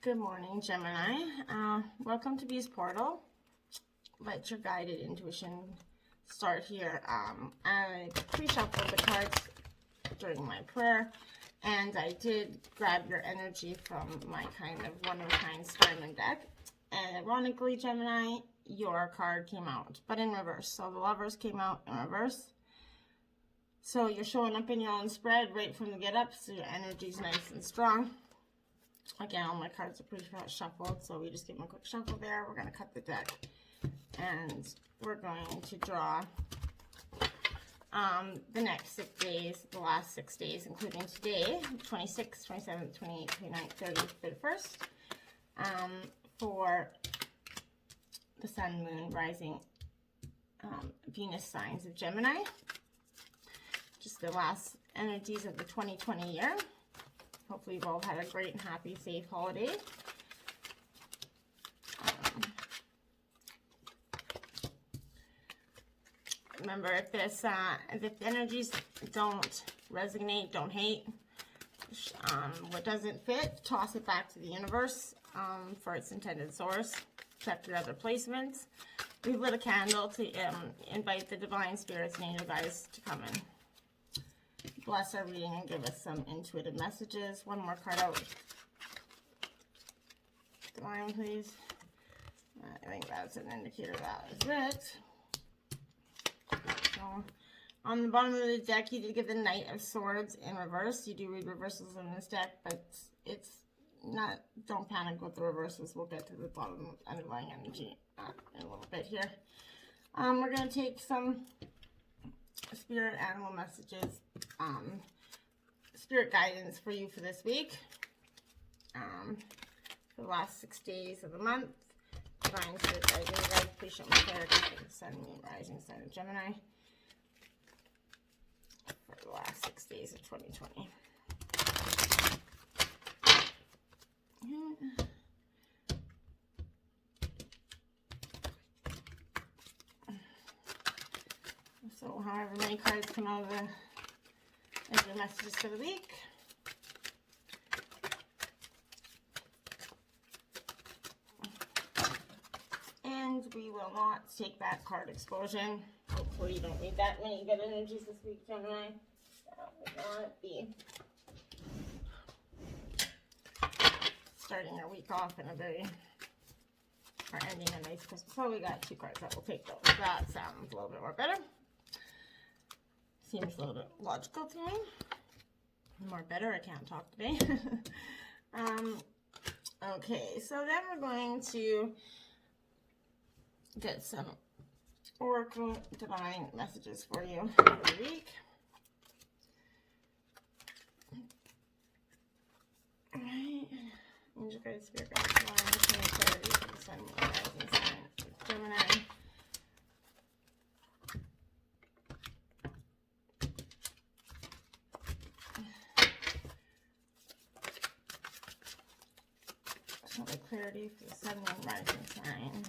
Good morning, Gemini. Welcome to Bee's Portal. Let your guided intuition start here. I pre-shuffled the cards during my prayer, and I did grab your energy from my kind of one-of-a-kind Starman deck. And ironically, Gemini, your card came out, but in reverse. So the Lovers came out in reverse. So you're showing up in your own spread right from the get-up, so your energy's nice and strong. Again, all my cards are pretty shuffled, so we just give them a quick shuffle there. We're going to cut the deck, and we're going to draw the next 6 days, the last 6 days, including today, 26th, 27th, 28th, 29th, 30th, 31st, for the Sun, Moon, Rising, Venus signs of Gemini. Just the last energies of the 2020 year. Hopefully you've all had a great and happy, safe holiday. Remember, if the energies don't resonate, don't hate, what doesn't fit, toss it back to the universe for its intended source. Check your other placements. We've lit a candle to invite the divine spirits and angel guides to come in. Bless our reading and give us some intuitive messages. One more card out. Divine, please. I think that's an indicator that is it. So, on the bottom of the deck, you did get the Knight of Swords in reverse. You do read reversals in this deck, but it's not, don't panic with the reversals. We'll get to the bottom underlying energy in a little bit here. We're going to take some spirit animal messages, spirit guidance for you for this week, for the last 6 days of the month. Divine spirit guidance, please show me clarity for the Sun, Moon, Rising sign of Gemini for the last 6 days of 2020. So however many cards come out of the messages for the week. And we will not take that card explosion. Hopefully you don't need that many good energies this week, Gemini. That would not be starting our week off in a very, or ending a nice Christmas. So we got 2 cards that will take those. That sounds a little bit more better. Seems a little bit logical to me. More better, I can't talk today. Okay, so then we're going to get some Oracle Divine messages for you for the week. Alright, Angel Guides, Spirit Guides, Divine, clarity for the Sun, Moon, Rising sign of Gemini. The clarity for the Sun, Moon, Rising sign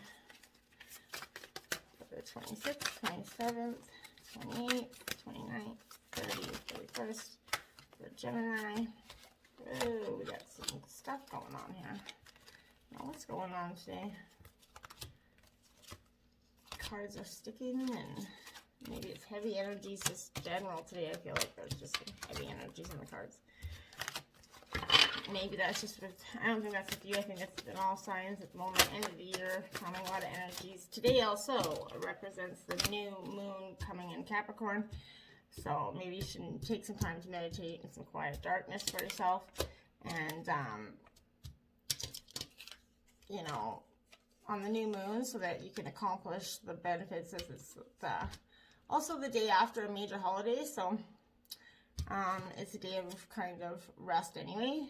for the 26th, 27th, 28th, 29th, 30th, 31st for Gemini. Oh, we got some stuff going on here. Now, what's going on today? Cards are sticking, and maybe it's heavy energies, just general today. I feel like there's just some heavy energies in the cards. Maybe that's just with, I don't think that's with you. I think that's in all signs at the moment, end of the year, coming a lot of energies. Today also represents the new moon coming in Capricorn. So maybe you should take some time to meditate in some quiet darkness for yourself. And, you know, on the new moon so that you can accomplish the benefits as it's also the day after a major holiday. So it's a day of kind of rest anyway.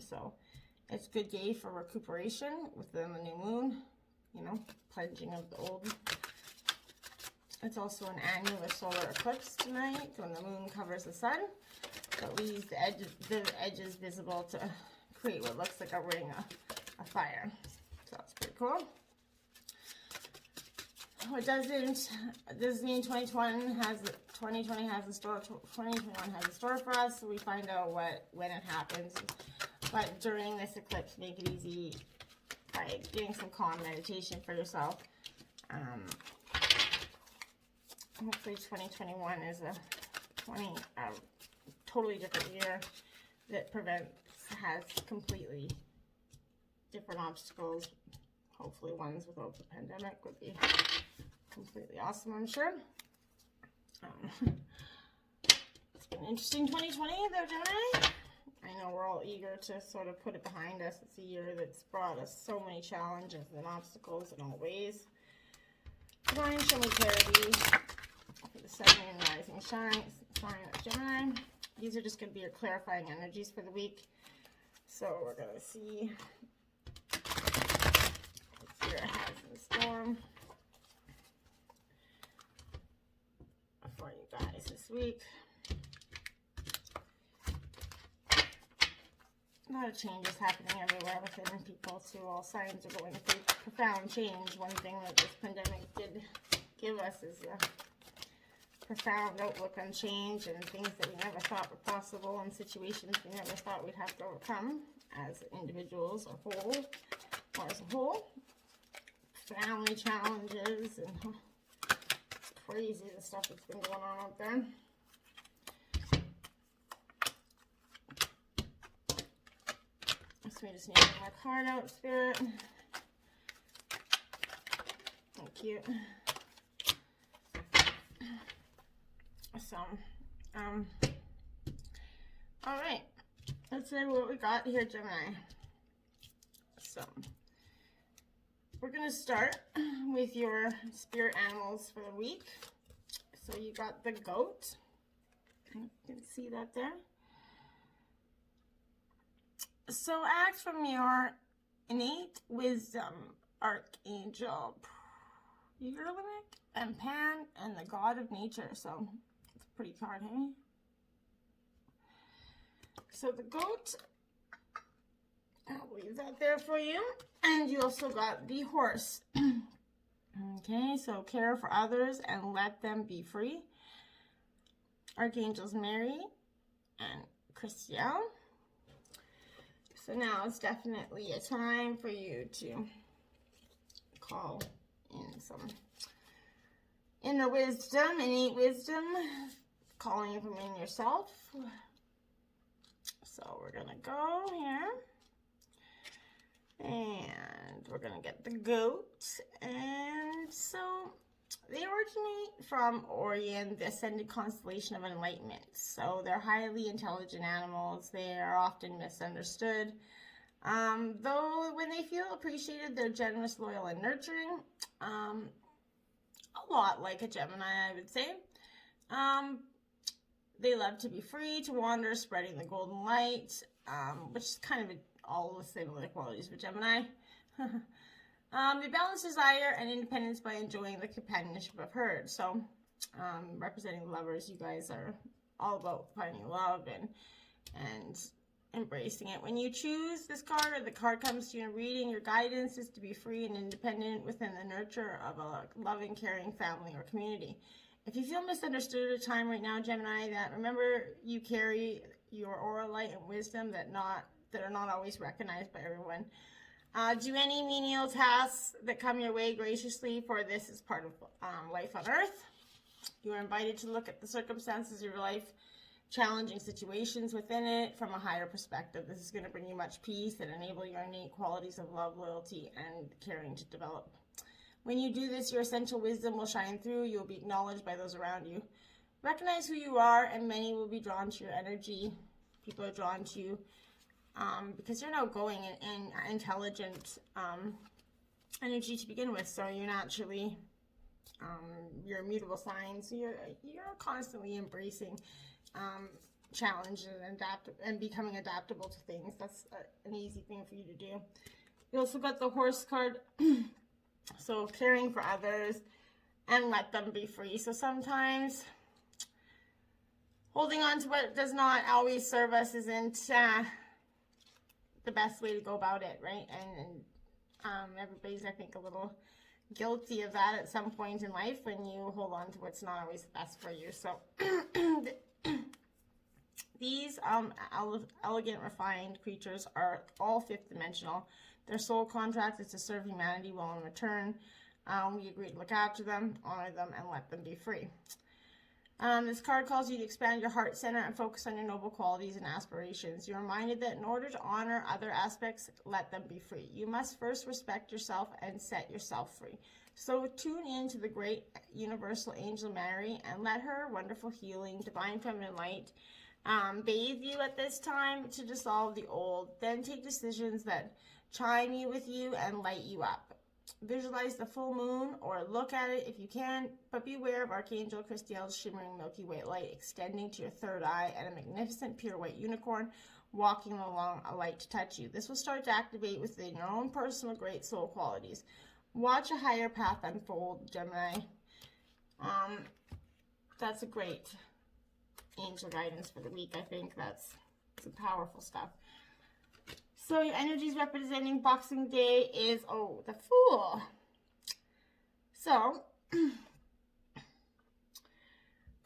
So it's a good day for recuperation within the new moon, you know, cleansing of the old. It's also an annular solar eclipse tonight when the moon covers the sun. So it leaves the edges visible to create what looks like a ring of fire. So that's pretty cool. What doesn't mean 2020 has in store. 2021 has in store for us. So we find out when it happens. But during this eclipse, make it easy by doing some calm meditation for yourself. Hopefully 2021 is a totally different year that has completely different obstacles. Hopefully ones without the pandemic would be completely awesome, I'm sure. It's been an interesting 2020 though, Gemini. I know we're all eager to sort of put it behind us. It's a year that's brought us so many challenges and obstacles in all ways. Divine, show me clarity for the Sun, Moon, Rising, sign of Gemini. These are just going to be your clarifying energies for the week. So we're going to see what Spirit has in store for you guys this week. A lot of changes happening everywhere within people too. All signs are going through profound change. One thing that this pandemic did give us is a profound outlook on change and things that we never thought were possible and situations we never thought we'd have to overcome as individuals or as a whole. Family challenges and it's crazy the stuff that's been going on out there. So we just need to get my card out, Spirit. Thank you. So, all right. Let's see what we got here, Gemini. So, we're going to start with your spirit animals for the week. So, you got the goat. You can see that there. So, act from your innate wisdom, Archangel Urlimic and Pan and the God of Nature. So, it's a pretty card, hey? So, the goat, I'll leave that there for you. And you also got the horse. Okay, so care for others and let them be free. Archangels Mary and Christiel. So now it's definitely a time for you to call in some inner wisdom, innate wisdom, calling from in yourself. So we're going to go here. And we're going to get the goat. And so they originate from Orion, the ascended constellation of enlightenment. So they're highly intelligent animals. They are often misunderstood. Though when they feel appreciated, they're generous, loyal, and nurturing. A lot like a Gemini, I would say. They love to be free, to wander, spreading the golden light, which is kind of all the similar qualities with Gemini. They balance desire and independence by enjoying the companionship of herd. So, representing lovers, you guys are all about finding love and embracing it. When you choose this card or the card comes to you in reading, your guidance is to be free and independent within the nurture of a loving, caring family or community. If you feel misunderstood at a time right now, Gemini, that remember you carry your aura light and wisdom that are not always recognized by everyone. Do any menial tasks that come your way graciously, for this is part of life on earth. You are invited to look at the circumstances of your life, challenging situations within it from a higher perspective. This is going to bring you much peace and enable your innate qualities of love, loyalty, and caring to develop. When you do this, your essential wisdom will shine through. You will be acknowledged by those around you. Recognize who you are, and many will be drawn to your energy. People are drawn to you because you're an outgoing and intelligent energy to begin with. So you're naturally your immutable signs. So you're constantly embracing challenges and becoming adaptable to things. That's an easy thing for you to do. You also got the horse card. So caring for others and let them be free. So sometimes holding on to what does not always serve us isn't the best way to go about it, right? And everybody's, I think, a little guilty of that at some point in life when you hold on to what's not always the best for you. So These elegant, refined creatures are all fifth dimensional. Their soul contract is to serve humanity well in return. We agree to look after them, honor them, and let them be free. This card calls you to expand your heart center and focus on your noble qualities and aspirations. You're reminded that in order to honor other aspects, let them be free. You must first respect yourself and set yourself free. So tune in to the great universal angel Mary and let her wonderful healing, divine feminine light bathe you at this time to dissolve the old. Then take decisions that chime you with you and light you up. Visualize the full moon or look at it if you can, but beware of Archangel Christiel's shimmering Milky Way light extending to your third eye and a magnificent pure white unicorn walking along a light to touch you. This will start to activate within your own personal great soul qualities. Watch a higher path unfold, Gemini. That's a great angel guidance for the week. I think that's some powerful stuff. So your energies representing Boxing Day is, the Fool. So, the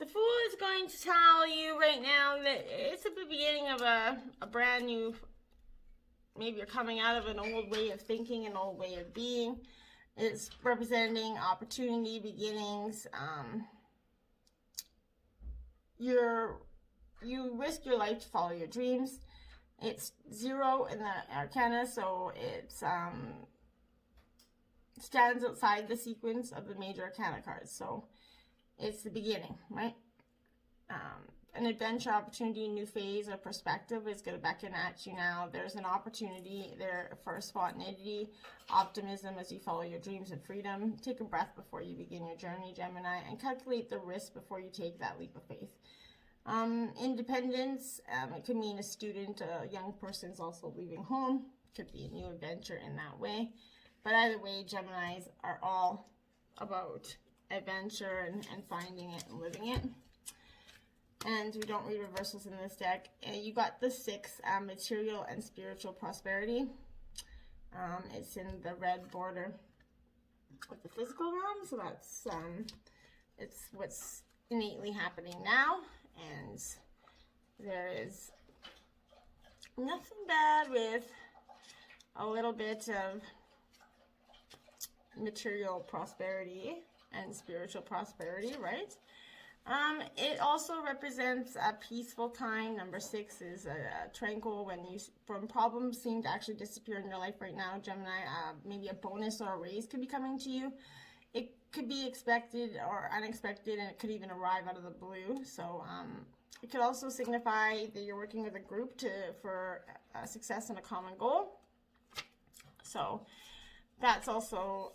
Fool is going to tell you right now that it's at the beginning of a brand new, maybe you're coming out of an old way of thinking, an old way of being. It's representing opportunity, beginnings. You risk your life to follow your dreams. It's 0 in the Arcana, so it stands outside the sequence of the major Arcana cards. So it's the beginning, right? An adventure, opportunity, new phase, or perspective is going to beckon at you now. There's an opportunity there for spontaneity, optimism as you follow your dreams and freedom. Take a breath before you begin your journey, Gemini, and calculate the risk before you take that leap of faith. Independence, it could mean a student, a young person's also leaving home. Could be a new adventure in that way. But either way, Geminis are all about adventure and finding it and living it. And we don't read reversals in this deck. You got the 6, material and spiritual prosperity. It's in the red border of the physical realm, so that's it's what's innately happening now. And there is nothing bad with a little bit of material prosperity and spiritual prosperity, right? It also represents a peaceful time. Number 6 is tranquil when problems seem to actually disappear in your life right now, Gemini. Maybe a bonus or a raise could be coming to you. It could be expected or unexpected, and it could even arrive out of the blue. So it could also signify that you're working with a group for success and a common goal. So that's also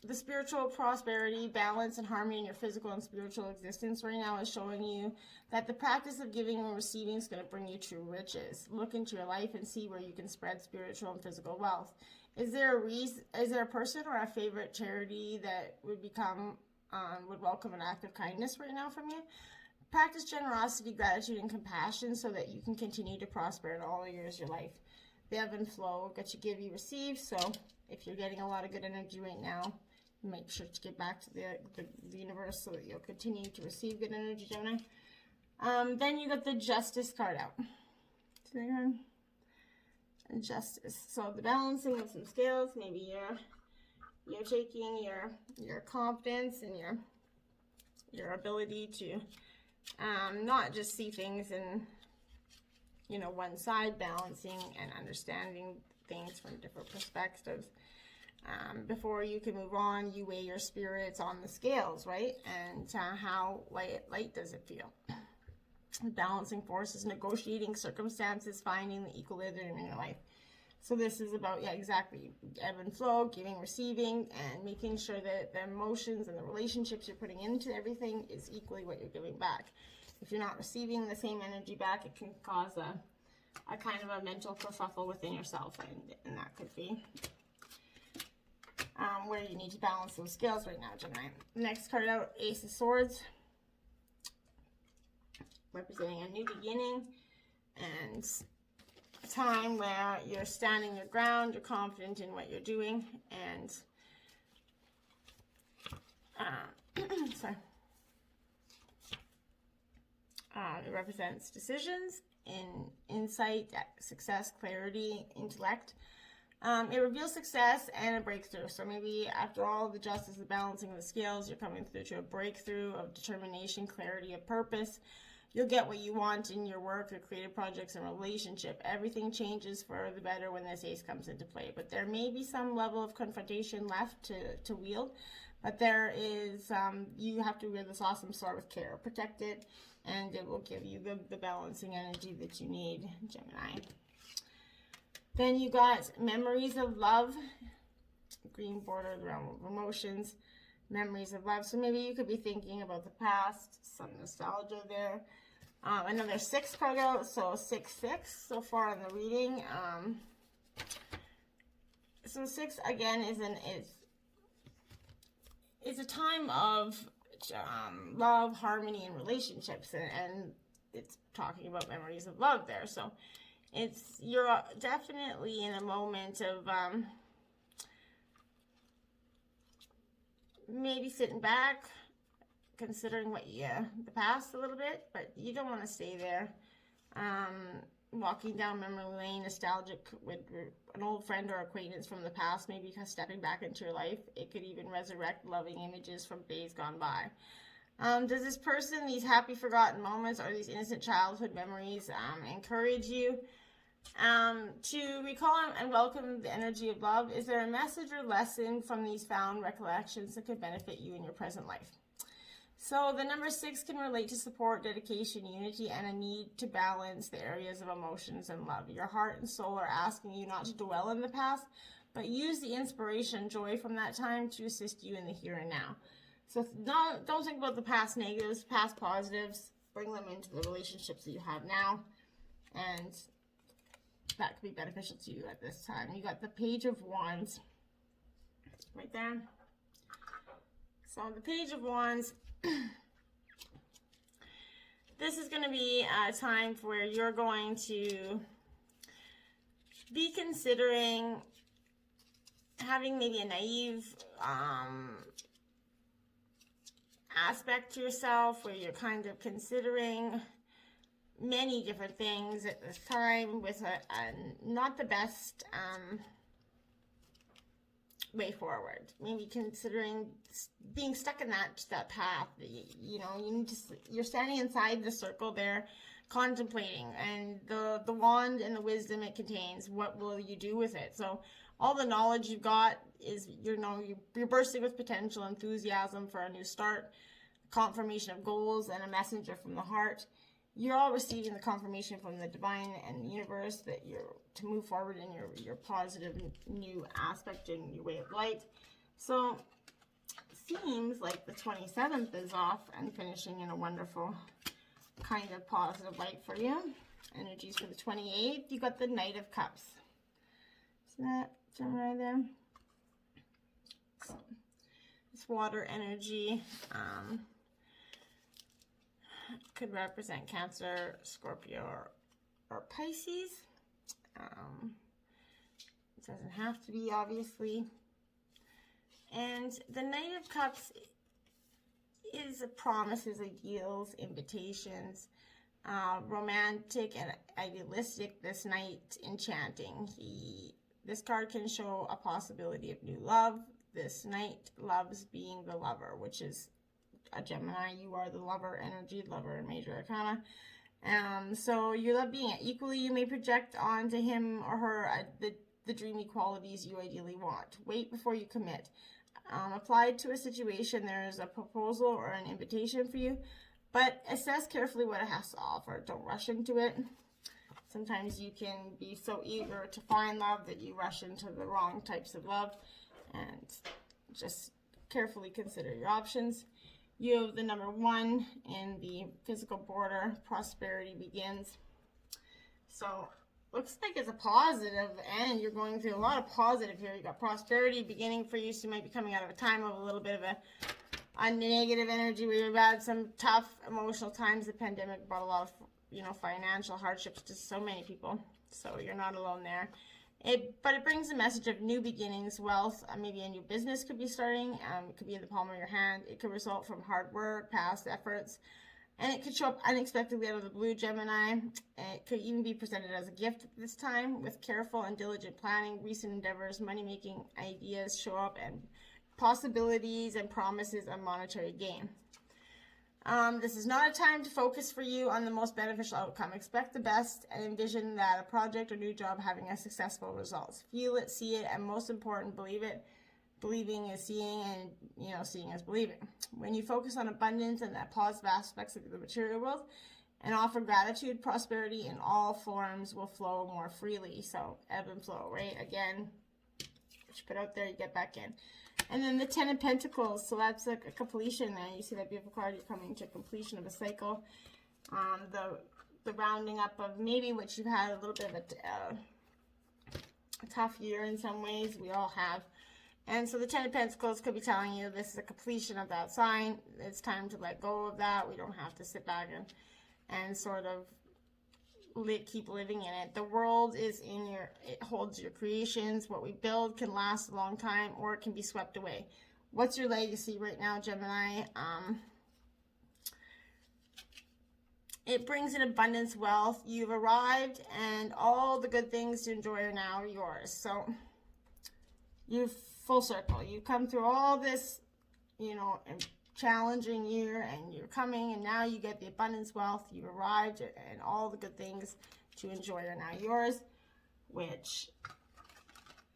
the spiritual prosperity, balance, and harmony in your physical and spiritual existence right now is showing you that the practice of giving and receiving is going to bring you true riches. Look into your life and see where you can spread spiritual and physical wealth. Is there a person or a favorite charity that would welcome an act of kindness right now from you? Practice generosity, gratitude, and compassion so that you can continue to prosper in all areas of your life. The ebb and flow, get you give, you receive. So if you're getting a lot of good energy right now, make sure to get back to the universe so that you'll continue to receive good energy, Gemini. Then you got the Justice card out. And Justice. So the balancing of some scales. Maybe you're taking your confidence and your ability to not just see things in one side, balancing and understanding things from different perspectives. Before you can move on, you weigh your spirits on the scales, right? And how light does it feel? Balancing forces, negotiating circumstances, finding the equilibrium in your life. So this is about, exactly, ebb and flow, giving, receiving, and making sure that the emotions and the relationships you're putting into everything is equally what you're giving back. If you're not receiving the same energy back, it can cause a kind of a mental kerfuffle within yourself, and that could be where you need to balance those scales right now, Gemini. Next card out, Ace of Swords, representing a new beginning and a time where you're standing your ground, you're confident in what you're doing, and sorry. It represents decisions, insight, success, clarity, intellect. It reveals success and a breakthrough. So maybe after all the justice, the balancing of the scales, you're coming through to a breakthrough of determination, clarity of purpose. You'll get what you want in your work, your creative projects, and relationship. Everything changes for the better when this ace comes into play. But there may be some level of confrontation left to wield. But there is, you have to wield this awesome sword with care. Protect it, and it will give you the balancing energy that you need, Gemini. Then you got memories of love. Green border, the realm of emotions. Memories of love. So maybe you could be thinking about the past, some nostalgia there. Another 6 card out, so 6 so far in the reading. So 6 again is a time of love, harmony, and relationships, and it's talking about memories of love there. So you're definitely in a moment of maybe sitting back, considering the past a little bit, but you don't want to stay there. Walking down memory lane, nostalgic with an old friend or acquaintance from the past, maybe stepping back into your life. It could even resurrect loving images from days gone by. Does this person, these happy forgotten moments or these innocent childhood memories encourage you to recall and welcome the energy of love? Is there a message or lesson from these found recollections that could benefit you in your present life? So the number 6 can relate to support, dedication, unity, and a need to balance the areas of emotions and love. Your heart and soul are asking you not to dwell in the past, but use the inspiration and joy from that time to assist you in the here and now. So don't think about the past negatives, past positives. Bring them into the relationships that you have now, and that could be beneficial to you at this time. You got the Page of Wands right there. So the Page of Wands, this is going to be a time where you're going to be considering having maybe a naive aspect to yourself, where you're kind of considering many different things at this time with not the best way forward. Maybe considering being stuck in that path. You're standing inside the circle there, contemplating, and the wand and the wisdom it contains. What will you do with it? So all the knowledge you've got is you're bursting with potential, enthusiasm for a new start, confirmation of goals, and a messenger from the heart. You're all receiving the confirmation from the divine and the universe that you're to move forward in your positive new aspect in your way of light. So seems like the 27th is off and finishing in a wonderful kind of positive light for you. Energies for the 28th. You got the Knight of Cups. See that Gemini there? So it's water energy. Could represent Cancer, Scorpio, or Pisces. It doesn't have to be, obviously. And the Knight of Cups is promises, ideals, invitations, romantic and idealistic. This knight, enchanting. This card can show a possibility of new love. This knight loves being the lover, which is a Gemini. You are the lover energy, lover and major arcana. So you love being it. Equally, you may project onto him or her the dreamy qualities you ideally want. Wait before you commit. Applied to a situation, there's a proposal or an invitation for you, but assess carefully what it has to offer. Don't rush into it. Sometimes you can be so eager to find love that you rush into the wrong types of love, and just carefully consider your options. You have the number 1 in the physical border. Prosperity begins. So looks like it's a positive, and you're going through a lot of positive here. You got prosperity beginning for you, so you might be coming out of a time of a little bit of a negative energy where you've had some tough emotional times. The pandemic brought a lot of financial hardships to so many people, so you're not alone there. But it brings a message of new beginnings, wealth. Maybe a new business could be starting. It could be in the palm of your hand. It could result from hard work, past efforts. And it could show up unexpectedly out of the blue, Gemini. It could even be presented as a gift at this time. With careful and diligent planning, recent endeavors, money-making ideas show up, and possibilities and promises of monetary gain. This is not a time to focus for you on the most beneficial outcome. Expect the best and envision that a project or new job having a successful result. Feel it, see it, and most important, believe it. Believing is seeing, and seeing is believing. When you focus on abundance and the positive aspects of the material world and offer gratitude, prosperity in all forms will flow more freely. So ebb and flow, right? Again, what you put out there, you get back in. And then the 10 of Pentacles, so that's like a completion there. You see that beautiful card, you're coming to completion of a cycle. The rounding up of maybe what you've had a little bit of a tough year in some ways. We all have. And so the 10 of Pentacles could be telling you this is a completion of that sign. It's time to let go of that. We don't have to sit back and sort of keep living in it. The world is it holds your creations. What we build can last a long time, or it can be swept away. What's your legacy right now, Gemini? It brings in abundance, wealth. You've arrived, and all the good things to enjoy are now yours. So you've full circle. You come through all this, challenging year, and you're coming, and now you get the abundance, wealth. You've arrived, and all the good things to enjoy are now yours. Which,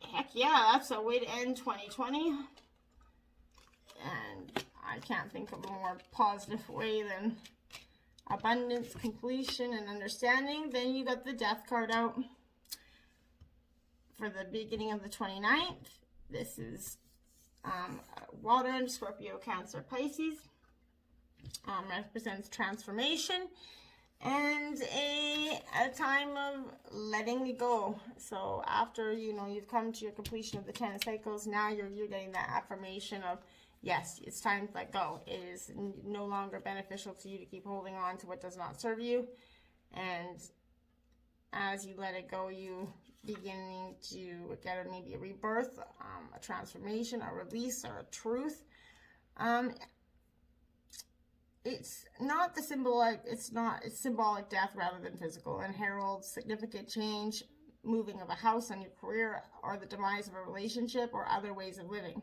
heck yeah, that's a way to end 2020. And I can't think of a more positive way than abundance, completion, and understanding. Then you got the Death card out for the beginning of the 29th. This is water, Scorpio, Cancer, Pisces. Represents transformation and a time of letting go. So after, you've come to your completion of the 10 cycles, now you're getting that affirmation of, yes, it's time to let go. It is no longer beneficial to you to keep holding on to what does not serve you. And as you let it go, you beginning to get maybe a rebirth, a transformation, a release, or a truth. It's not the symbolic, it's symbolic death rather than physical, and heralds significant change, moving of a house on your career, or the demise of a relationship, or other ways of living.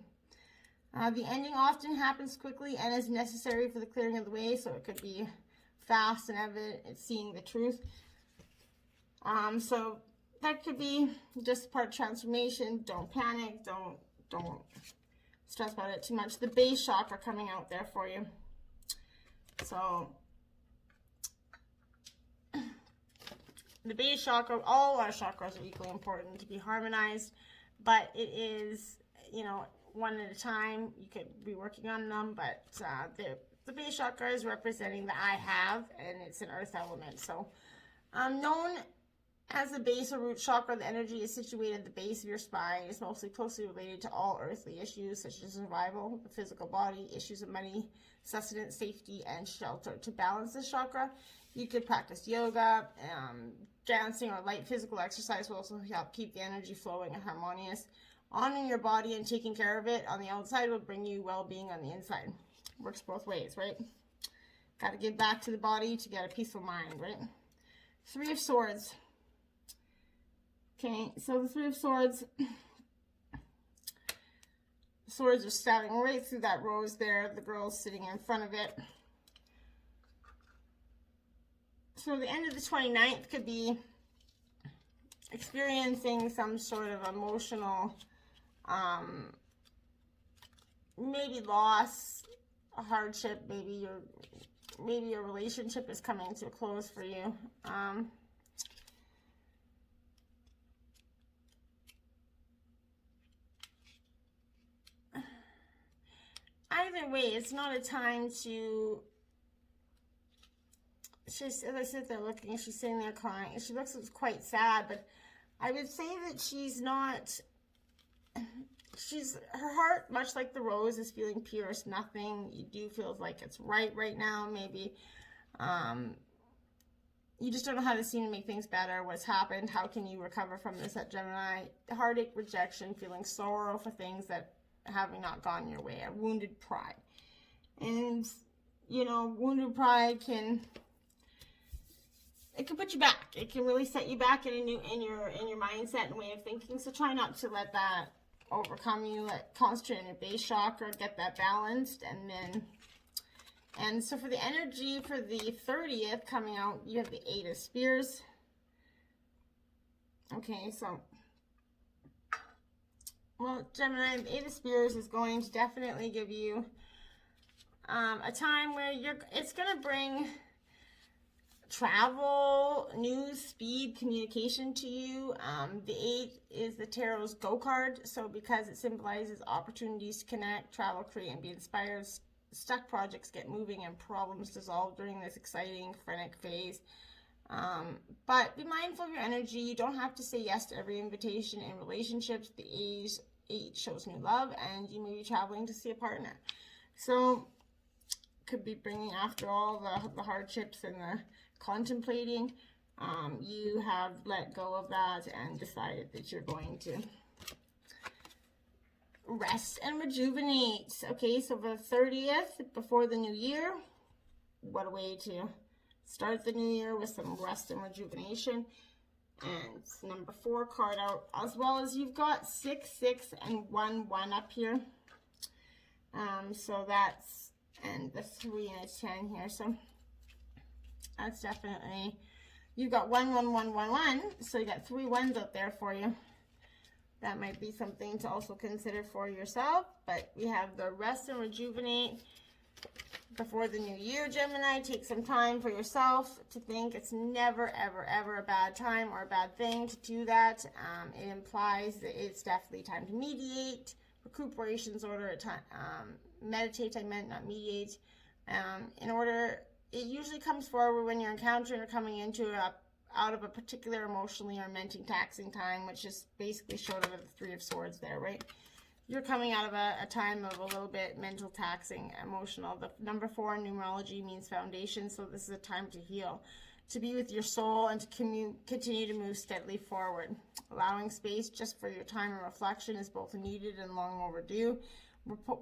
The ending often happens quickly and is necessary for the clearing of the way, so it could be fast and evident. It's seeing the truth. So that could be just part of transformation. Don't panic. Don't stress about it too much. The base chakra coming out there for you. So the base chakra, all our chakras are equally important to be harmonized, but it is, one at a time. You could be working on them, but the base chakra is representing the I have, and it's an earth element. So known as the base or root chakra, the energy is situated at the base of your spine. It's mostly closely related to all earthly issues such as survival, the physical body, issues of money, sustenance, safety, and shelter. To balance this chakra, you could practice yoga, dancing, or light physical exercise will also help keep the energy flowing and harmonious. Honoring your body and taking care of it on the outside will bring you well-being on the inside. Works both ways, right? Got to give back to the body to get a peaceful mind, right? Three of Swords. Okay, so the Three of Swords, swords are stabbing right through that rose there. The girl's sitting in front of it. So the end of the 29th could be experiencing some sort of emotional, maybe loss, a hardship, maybe your relationship is coming to a close for you. Either way, it's not a time to, as I sit there looking, she's sitting there crying. She looks quite sad, but I would say that her heart, much like the rose, is feeling pierced. Nothing you do feels like it's right now. Maybe you just don't know how to seem to make things better. What's happened? How can you recover from this at Gemini? Heartache, rejection, feeling sorrow for things that having not gone your way, a wounded pride. And you know, wounded pride it can put you back. It can really set you back in your mindset and way of thinking. So try not to let that overcome you. Concentrate on your base chakra, get that balanced, and so for the energy for the 30th coming out, you have the 8 of Spears. Okay, so, well, Gemini, the 8 of Spears is going to definitely give you a time where it's going to bring travel, news, speed, communication to you. The 8 is the Tarot's Go card, so because it symbolizes opportunities to connect, travel, create, and be inspired, stuck projects get moving and problems dissolve during this exciting, frenetic phase. But be mindful of your energy. You don't have to say yes to every invitation in relationships. The 8 shows new love, and you may be traveling to see a partner. So, could be bringing, after all the hardships and the contemplating, you have let go of that and decided that you're going to rest and rejuvenate. Okay, so for the 30th, before the new year, what a way to start the new year with some rest and rejuvenation. And number 4 card out, as well as you've got 6, 6, and 1, 1 up here. So that's, and the 3 and a 10 here. So that's definitely, you've got 1, 1, 1, 1, 1. So you got 3 1s out there for you. That might be something to also consider for yourself. But we have the rest and rejuvenate before the new year, Gemini. Take some time for yourself to think. It's never, ever, ever a bad time or a bad thing to do that. It implies that it's definitely time to mediate. Recuperation's order, meditate, I meant, not mediate. In order, it usually comes forward when you're encountering or coming into out of a particular emotionally or mentally taxing time, which is basically short of the 3 of Swords there, right? You're coming out of a time of a little bit mental taxing, emotional. The number 4 in numerology means foundation, so this is a time to heal, to be with your soul, and to continue to move steadily forward. Allowing space just for your time and reflection is both needed and long overdue.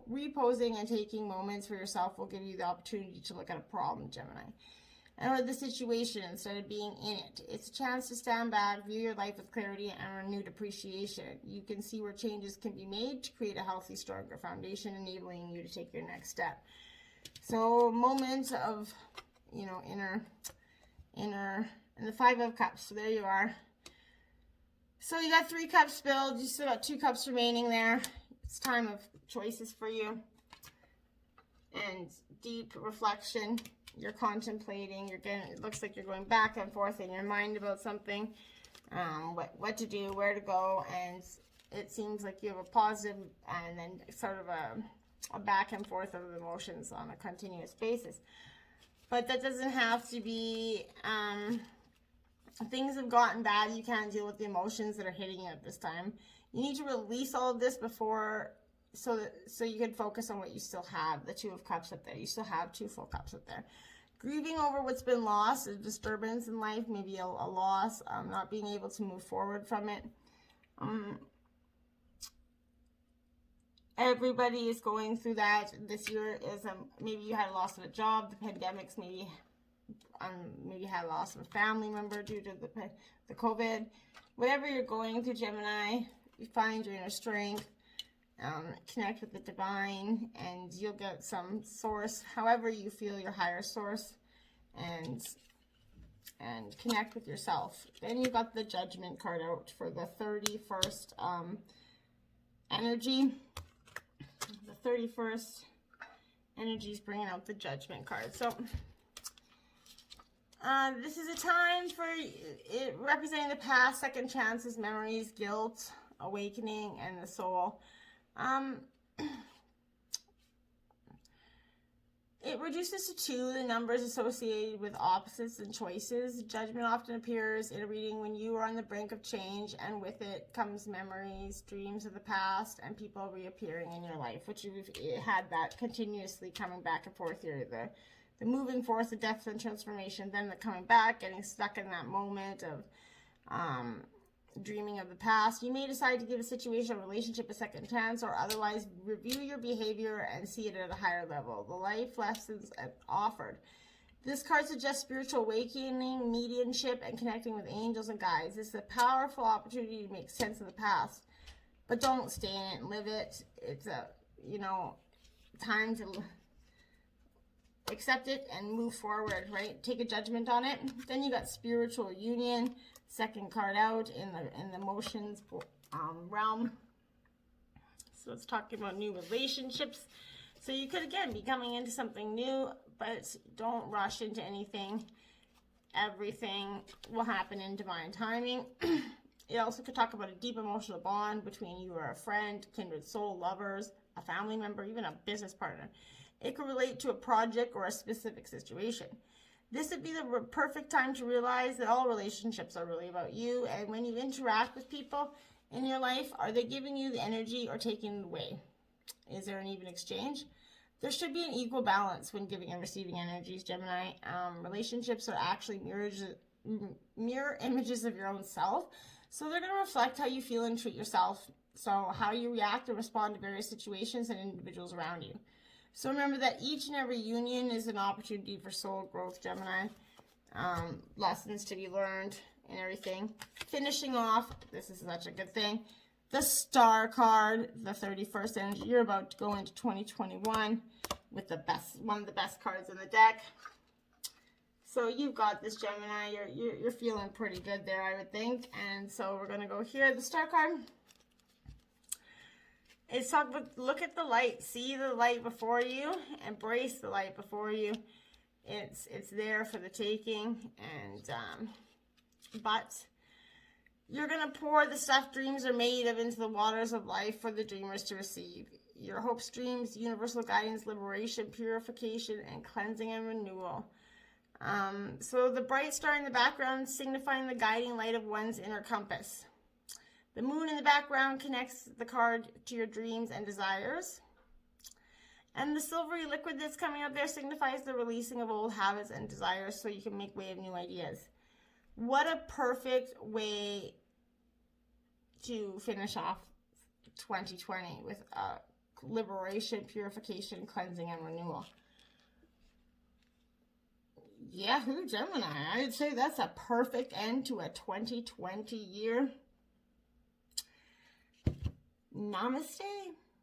Reposing and taking moments for yourself will give you the opportunity to look at a problem, Gemini, or the situation instead of being in it. It's a chance to stand back, view your life with clarity and renewed appreciation. You can see where changes can be made to create a healthy, stronger foundation, enabling you to take your next step. So, moment of, you know, inner, and the 5 of Cups. So there you are. So you got 3 cups spilled. You still got 2 cups remaining there. It's time of choices for you. And deep reflection. You're contemplating. It looks like you're going back and forth in your mind about something. What to do, where to go, and it seems like you have a positive and then sort of a back and forth of emotions on a continuous basis. But that doesn't have to be, things have gotten bad. You can't deal with the emotions that are hitting you at this time. You need to release all of this before, so you can focus on what you still have. The 2 of Cups up there. You still have 2 full cups up there. Grieving over what's been lost, a disturbance in life, maybe a loss, not being able to move forward from it. Everybody is going through that. This year is, maybe you had a loss of a job, the pandemics, maybe you had a loss of a family member due to the COVID. Whatever you're going through, Gemini, you find your inner strength. Connect with the divine, and you'll get some source, however you feel, your higher source, and connect with yourself. Then you got the Judgment card out for the 31st energy. The 31st energy is bringing out the Judgment card. So this is a time for it representing the past, second chances, memories, guilt, awakening, and the soul. It reduces to 2 the numbers associated with opposites and choices. Judgment often appears in a reading when you are on the brink of change, and with it comes memories, dreams of the past, and people reappearing in your life, which you've had that continuously coming back and forth here. The moving forth, the death and transformation, then the coming back, getting stuck in that moment of dreaming of the past. You may decide to give a situation or relationship a second chance, or otherwise review your behavior and see it at a higher level. The life lessons offered. This card suggests spiritual awakening, mediumship, and connecting with angels and guides. This is a powerful opportunity to make sense of the past, but don't stay in it and live it. It's a, time to accept it and move forward, right? Take a judgment on it. Then you got spiritual union, second card out in the emotions realm. So it's talking about new relationships. So you could, again, be coming into something new, but don't rush into anything. Everything will happen in divine timing. It also could talk about a deep emotional bond between you or a friend, kindred soul, lovers, a family member, even a business partner. It could relate to a project or a specific situation. This would be the perfect time to realize that all relationships are really about you. And when you interact with people in your life, are they giving you the energy or taking it away? Is there an even exchange? There should be an equal balance when giving and receiving energies, Gemini. Relationships are actually mirror images of your own self. So they're going to reflect how you feel and treat yourself. So how you react and respond to various situations and individuals around you. So remember that each and every union is an opportunity for soul growth, Gemini. Lessons to be learned and everything. Finishing off, this is such a good thing. The Star card, the 31st energy. You're about to go into 2021 with one of the best cards in the deck. So you've got this, Gemini. You're feeling pretty good there, I would think. And so we're going to go here. The Star card. It's talking about, look at the light. See the light before you. Embrace the light before you. It's there for the taking. And but you're going to pour the stuff dreams are made of into the waters of life for the dreamers to receive. Your hopes, dreams, universal guidance, liberation, purification, and cleansing and renewal. So the bright star in the background signifying the guiding light of one's inner compass. The moon in the background connects the card to your dreams and desires. And the silvery liquid that's coming up there signifies the releasing of old habits and desires so you can make way of new ideas. What a perfect way to finish off 2020 with liberation, purification, cleansing, and renewal. Yahoo, Gemini. I'd say that's a perfect end to a 2020 year. Namaste.